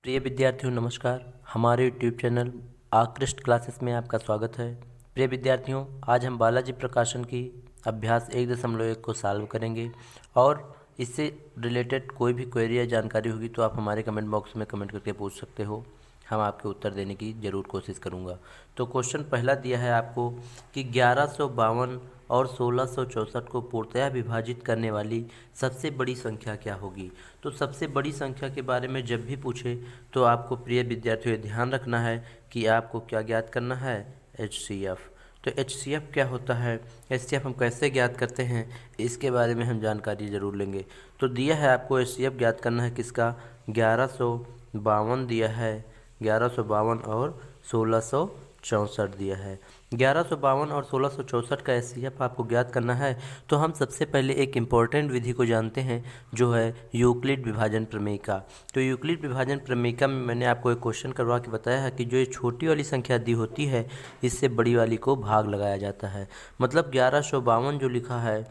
प्रिय विद्यार्थियों नमस्कार। हमारे यूट्यूब चैनल आकृष्ट क्लासेस में आपका स्वागत है। प्रिय विद्यार्थियों, आज हम बालाजी प्रकाशन की अभ्यास 1.1 को सॉल्व करेंगे और इससे रिलेटेड कोई भी क्वेरी या जानकारी होगी तो आप हमारे कमेंट बॉक्स में कमेंट करके पूछ सकते हो। हम आपके उत्तर देने की ज़रूर कोशिश करूँगा। तो क्वेश्चन पहला दिया है आपको कि 1152 और 1664 को पूर्णतः विभाजित करने वाली सबसे बड़ी संख्या क्या होगी। तो सबसे बड़ी संख्या के बारे में जब भी पूछे तो आपको प्रिय विद्यार्थियों ध्यान रखना है कि आपको क्या ज्ञात करना है, HCF। तो HCF क्या होता है, HCF हम कैसे ज्ञात करते हैं, इसके बारे में हम जानकारी ज़रूर लेंगे। तो दिया है आपको HCF ज्ञात करना है किसका, 1152 दिया है, 1152 और 1664 दिया है। 1152 और 1664 का HCF आपको ज्ञात करना है तो हम सबसे पहले एक इम्पॉर्टेंट विधि को जानते हैं जो है यूक्लिड विभाजन प्रमेय का। तो यूक्लिड विभाजन प्रमेय का में मैंने आपको एक क्वेश्चन करवा के बताया है कि जो ये छोटी वाली संख्या दी होती है इससे बड़ी वाली को भाग लगाया जाता है। मतलब 1152 जो लिखा है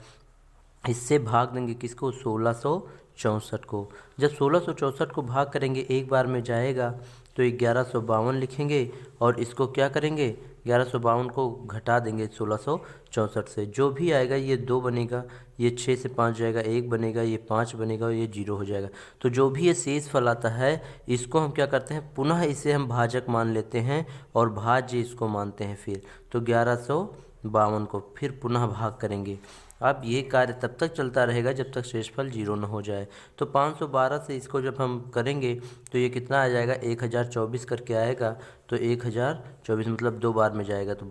इससे भाग देंगे किसको, 1664 को। जब 1664 को भाग करेंगे एक बार में जाएगा तो 1152 लिखेंगे और इसको क्या करेंगे, 1152 को घटा देंगे 1664 से। जो भी आएगा ये 2 बनेगा, ये 6 से 5 जाएगा 1 बनेगा, ये 5 बनेगा और ये 0 हो जाएगा। तो जो भी ये शेष फल आता है इसको हम क्या करते हैं, पुनः इसे हम भाजक मान लेते हैं और भाज्य इसको मानते हैं। फिर तो 1152 को फिर पुनः भाग करेंगे। अब ये कार्य तब तक चलता रहेगा जब तक शेषफल 0 न हो जाए। तो 512 से इसको जब हम करेंगे तो ये कितना आ जाएगा, 1024 करके आएगा। तो 1024 मतलब 2 बार में जाएगा तो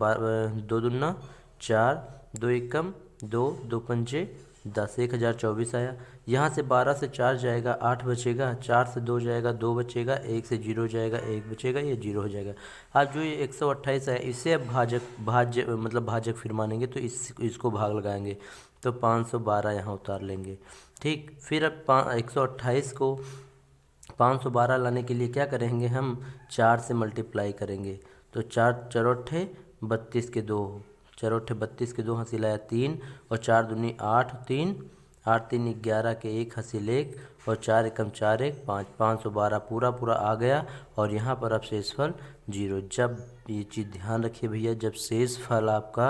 2 दूना 4, 2 एकम 2, 2 पंचे 10, 1024 आया। यहाँ से 12 से 4 जाएगा 8 बचेगा, 4 से 2 जाएगा 2 बचेगा, 1 से 0 जाएगा 1 बचेगा, ये 0 हो जाएगा। अब जो ये 128 है इसे अब भाज्य मतलब भाजक फिर मानेंगे तो इसको भाग लगाएंगे तो 512 यहाँ उतार लेंगे। ठीक, फिर अब 128 को 512 लाने के लिए क्या करेंगे, हम 4 से मल्टीप्लाई करेंगे। तो 4 चौरोठे 32 के 2, चौरोठे 32 के 2 हासिल आया 3 और 4 दूनी 8, 3 8 3 11 के 1 हासिल 1 और 4 एकम 4 1 5, 512 पूरा पूरा आ गया। और यहाँ पर अब शेषफल 0। जब ये चीज़ ध्यान रखिए भैया, जब शेषफल आपका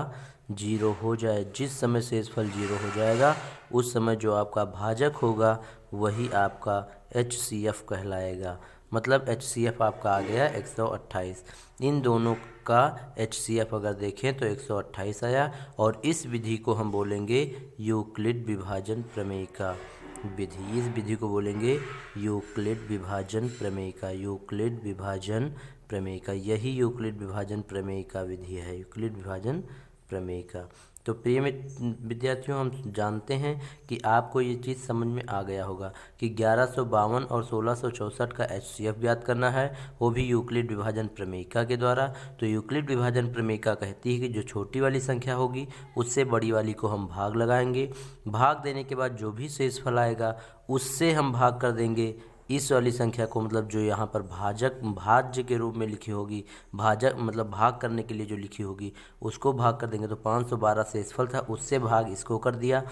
0 हो जाए, जिस समय शेषफल 0 हो जाएगा उस समय जो आपका भाजक होगा वही आपका HCF कहलाएगा। मतलब HCF आपका आ गया 128। इन दोनों का HCF अगर देखें तो 128 आया और इस विधि को हम बोलेंगे यूक्लिड विभाजन प्रमेय का विधि। इस विधि को बोलेंगे यूक्लिड विभाजन प्रमेय का, यूक्लिड विभाजन प्रमेय का। यही यूक्लिड विभाजन प्रमेय का विधि है, यूक्लिड विभाजन प्रमेय का। तो प्रिय विद्यार्थियों, हम जानते हैं कि आपको ये चीज़ समझ में आ गया होगा कि 1152 और 1664 का HCF ज्ञात करना है, वो भी यूक्लिड विभाजन प्रमेयिका के द्वारा। तो यूक्लिड विभाजन प्रमेयिका कहती है कि जो छोटी वाली संख्या होगी उससे बड़ी वाली को हम भाग लगाएंगे। भाग देने के बाद जो भी शेषफल आएगा उससे हम भाग कर देंगे इस वाली संख्या को, मतलब जो यहाँ पर भाज्य के रूप में लिखी होगी, भाजक मतलब भाग करने के लिए जो लिखी होगी उसको भाग कर देंगे। तो 512 शेषफल था, उससे भाग इसको कर दिया।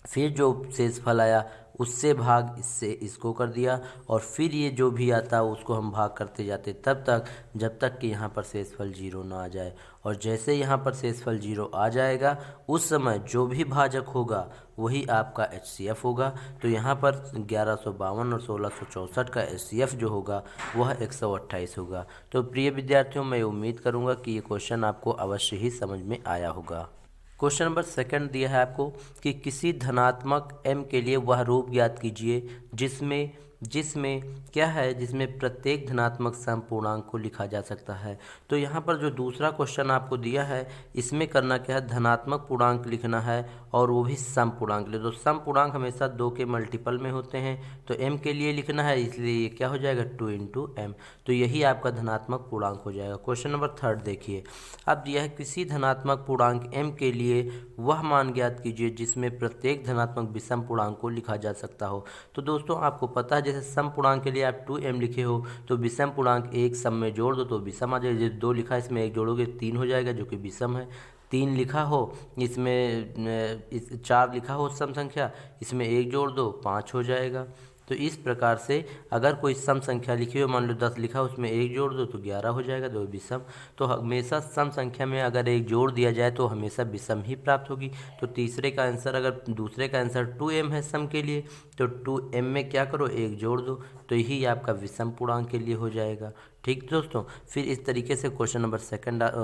फिर जो शेषफल आया उससे भाग इससे इसको कर दिया और फिर ये जो भी आता उसको हम भाग करते जाते तब तक जब तक कि यहाँ पर शेषफल 0 ना आ जाए। और जैसे यहाँ पर शेषफल 0 आ जाएगा उस समय जो भी भाजक होगा वही आपका HCF होगा। तो यहाँ पर 1152 और 1664 का HCF जो होगा वह 128 होगा। तो प्रिय विद्यार्थियों, मैं उम्मीद करूँगा कि ये क्वेश्चन आपको अवश्य ही समझ में आया होगा। क्वेश्चन नंबर 2 दिया है आपको कि किसी धनात्मक m के लिए वह रूप ज्ञात कीजिए जिसमें जिसमें क्या है, जिसमें प्रत्येक धनात्मक सम पूर्णांक को लिखा जा सकता है। तो यहाँ पर जो दूसरा क्वेश्चन आपको दिया है इसमें करना क्या है, धनात्मक पूर्णांक लिखना है और वो भी सम पूर्णांक ले। तो सम पूर्णांक हमेशा 2 के मल्टीपल में होते हैं तो m के लिए लिखना है, इसलिए ये क्या हो जाएगा 2 × m। तो यही आपका धनात्मक पूर्णांक हो जाएगा। क्वेश्चन नंबर 3 देखिए, अब दिया है किसी धनात्मक पूर्णांक m के लिए वह मान ज्ञात कीजिए जिसमें प्रत्येक धनात्मक विषम पूर्णांक को लिखा जा सकता हो। तो दोस्तों आपको पता है जैसे सम पूर्णांक के लिए आप 2m लिखे हो तो विषम पूर्णांक एक सम में जोड़ दो तो विषम आ जाएगा। जैसे 2 लिखा है इसमें 1 जोड़ोगे 3 हो जाएगा जो कि विषम है। 3 लिखा हो इसमें 4 लिखा हो सम संख्या, इसमें 1 जोड़ दो 5 हो जाएगा। तो इस प्रकार से अगर कोई सम संख्या लिखी हो, मान लो 10 लिखा, उसमें 1 जोड़ दो तो 11 हो जाएगा, 2 विषम। तो हमेशा सम संख्या में अगर 1 जोड़ दिया जाए तो हमेशा विषम ही प्राप्त होगी। तो तीसरे का आंसर, अगर दूसरे का आंसर 2m है सम के लिए, तो 2m में क्या करो, 1 जोड़ दो, तो यही आपका विषम पूर्णांक के लिए हो जाएगा। ठीक दोस्तों, फिर इस तरीके से क्वेश्चन नंबर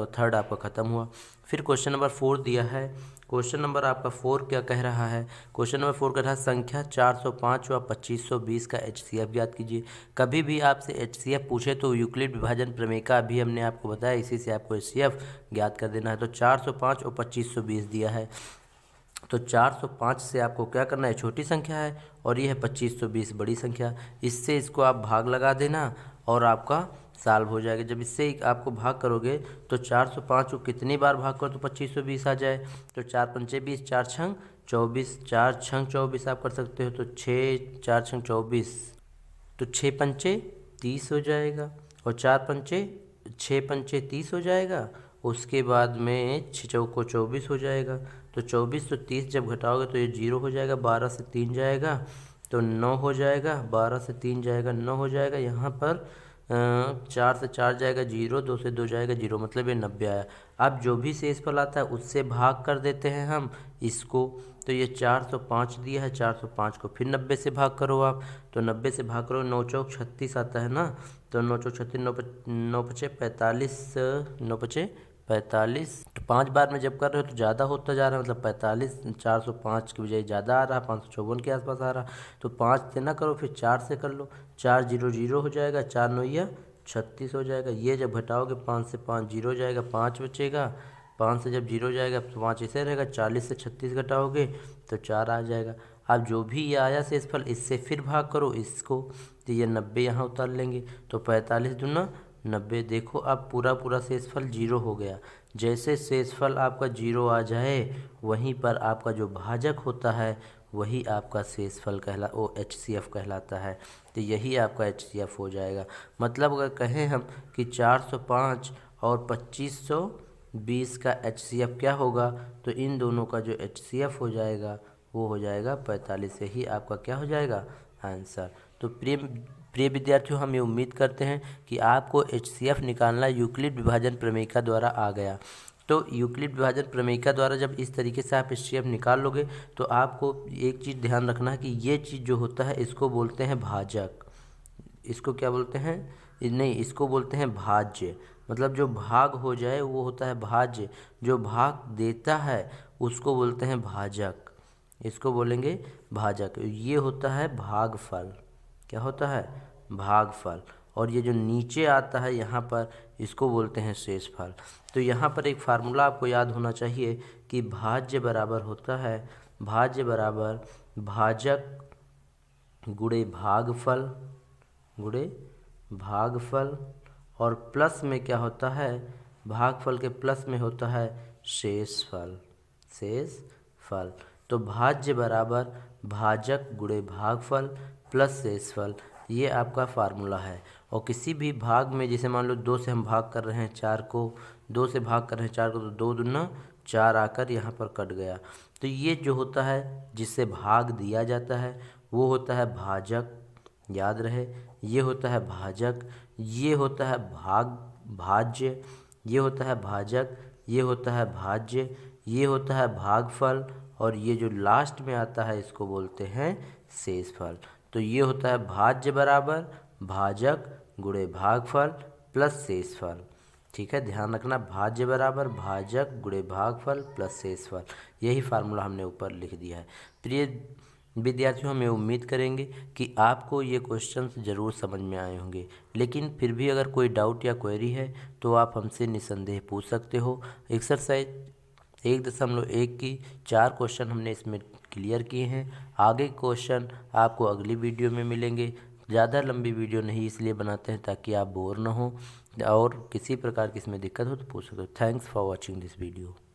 थर्ड आपका ख़त्म हुआ। फिर क्वेश्चन नंबर 4 दिया है। क्वेश्चन नंबर आपका 4 क्या कह रहा है? क्वेश्चन नंबर 4 कह रहा है संख्या 405 व 2520 का HCF ज्ञात कीजिए। कभी भी आपसे HCF पूछे तो यूक्लिड विभाजन प्रमेय का अभी हमने आपको बताया, इसी से आपको HCF ज्ञात कर देना है। तो 405 और 2520 दिया है, तो 405 से आपको क्या करना है, छोटी संख्या है, और ये है 2520 बड़ी संख्या। इससे इसको आप भाग लगा देना और आपका सॉल्व हो जाएगा। जब इससे आपको भाग करोगे तो 405 को कितनी बार भाग करो तो 2520 आ जाए। तो 4 पंचे 20, 4 छंग 24, 4 छंग 24 आप कर सकते हो। तो 6 4 छंग 24, तो 6 पंचे 30 हो जाएगा, और 6 पंचे 30 हो जाएगा। उसके बाद में 6 चौको 24 हो जाएगा। तो 24 तो 30 जब घटाओगे तो ये 0 हो जाएगा, 12 से 3 जाएगा तो 9 हो जाएगा, 12 से 3 जाएगा 9 हो जाएगा। यहाँ पर 4 से 4 जाएगा 0, 2 से 2 जाएगा 0, मतलब ये 90 आया। अब जो भी शेषफल आता है उससे भाग कर देते हैं हम इसको। तो ये 405 दिया है, 405 को फिर 90 से भाग करो आप। तो 90 से भाग करो, 9 चौक 36 आता है ना, तो 9 चौक 36, 9 पचे 45, 9 पचे 45। तो 5 बार में जब कर रहे हो तो ज़्यादा होता जा रहा है, मतलब 45, 405 की बजाय ज़्यादा आ रहा है, 554 के आसपास आ रहा। तो 5 से ना करो, फिर 4 से कर लो, 4 0 0 हो जाएगा, 4 9 36 हो जाएगा। ये जब घटाओगे 5 से 5 0 हो जाएगा, 5 बचेगा, 5 से जब 0 हो जाएगा तो 5 ऐसे रहेगा, 40 से 36 घटाओगे तो 4 आ जाएगा। अब जो भी ये आया शेषफल, इससे फिर भाग करो इसको, तो ये 90 यहाँ उतार लेंगे, तो 45 दूना 90। देखो अब पूरा शेषफल 0 हो गया। जैसे शेषफल आपका 0 आ जाए, वहीं पर आपका जो भाजक होता है वही आपका शेषफल HCF कहलाता है। तो यही आपका HCF हो जाएगा। मतलब अगर कहें हम कि 405 और 2520 का HCF क्या होगा, तो इन दोनों का जो HCF हो जाएगा वो हो जाएगा 45। से ही आपका क्या हो जाएगा, आंसर। तो प्रिय विद्यार्थियों, हम ये उम्मीद करते हैं कि आपको HCF निकालना यूक्लिड विभाजन प्रमेयिका द्वारा आ गया। तो यूक्लिड विभाजन प्रमेयिका द्वारा जब इस तरीके से आप HCF निकाल लोगे तो आपको एक चीज़ ध्यान रखना है कि ये चीज़ जो होता है इसको बोलते हैं भाजक। इसको क्या बोलते हैं, नहीं, इसको बोलते हैं भाज्य। मतलब जो भाग हो जाए वो होता है भाज्य, जो भाग देता है उसको बोलते हैं भाजक, इसको बोलेंगे भाजक। ये होता है भागफल। क्या होता है, भागफल। और ये जो नीचे आता है यहाँ पर, इसको बोलते हैं शेषफल। तो यहाँ पर एक फार्मूला आपको याद होना चाहिए कि भाज्य बराबर होता है, भाज्य बराबर भाजक गुणे भागफल, गुणे भागफल, और प्लस में क्या होता है, भागफल के प्लस में होता है शेषफल, शेषफल। तो भाज्य बराबर भाजक गुणे भागफल प्लस शेषफल, ये आपका फार्मूला है। और किसी भी भाग में, जैसे मान लो 2 से हम भाग कर रहे हैं 4 को, 2 से भाग कर रहे हैं 4 को, तो 2 दूना 4 आकर यहाँ पर कट गया। तो ये जो होता है जिससे भाग दिया जाता है वो होता है भाजक, याद रहे, ये होता है भाजक, ये होता है भाज्य, ये होता है भाजक, ये होता है भाज्य, ये होता है भागफल, और ये जो लास्ट में आता है इसको बोलते हैं शेषफल। तो ये होता है भाज्य बराबर भाजक गुणे भागफल प्लस शेषफल। ठीक है, ध्यान रखना, भाज्य बराबर भाजक गुणे भागफल प्लस शेषफल, यही फार्मूला हमने ऊपर लिख दिया है। प्रिय विद्यार्थियों, हम ये उम्मीद करेंगे कि आपको ये क्वेश्चंस ज़रूर समझ में आए होंगे, लेकिन फिर भी अगर कोई डाउट या क्वेरी है तो आप हमसे निसंदेह पूछ सकते हो। एक्सरसाइज 1.1 की 4 क्वेश्चन हमने इसमें क्लियर किए हैं। आगे क्वेश्चन आपको अगली वीडियो में मिलेंगे। ज़्यादा लंबी वीडियो नहीं इसलिए बनाते हैं ताकि आप बोर ना हो, और किसी प्रकार की इसमें दिक्कत हो तो पूछ सकते हो। Thanks for watching this video.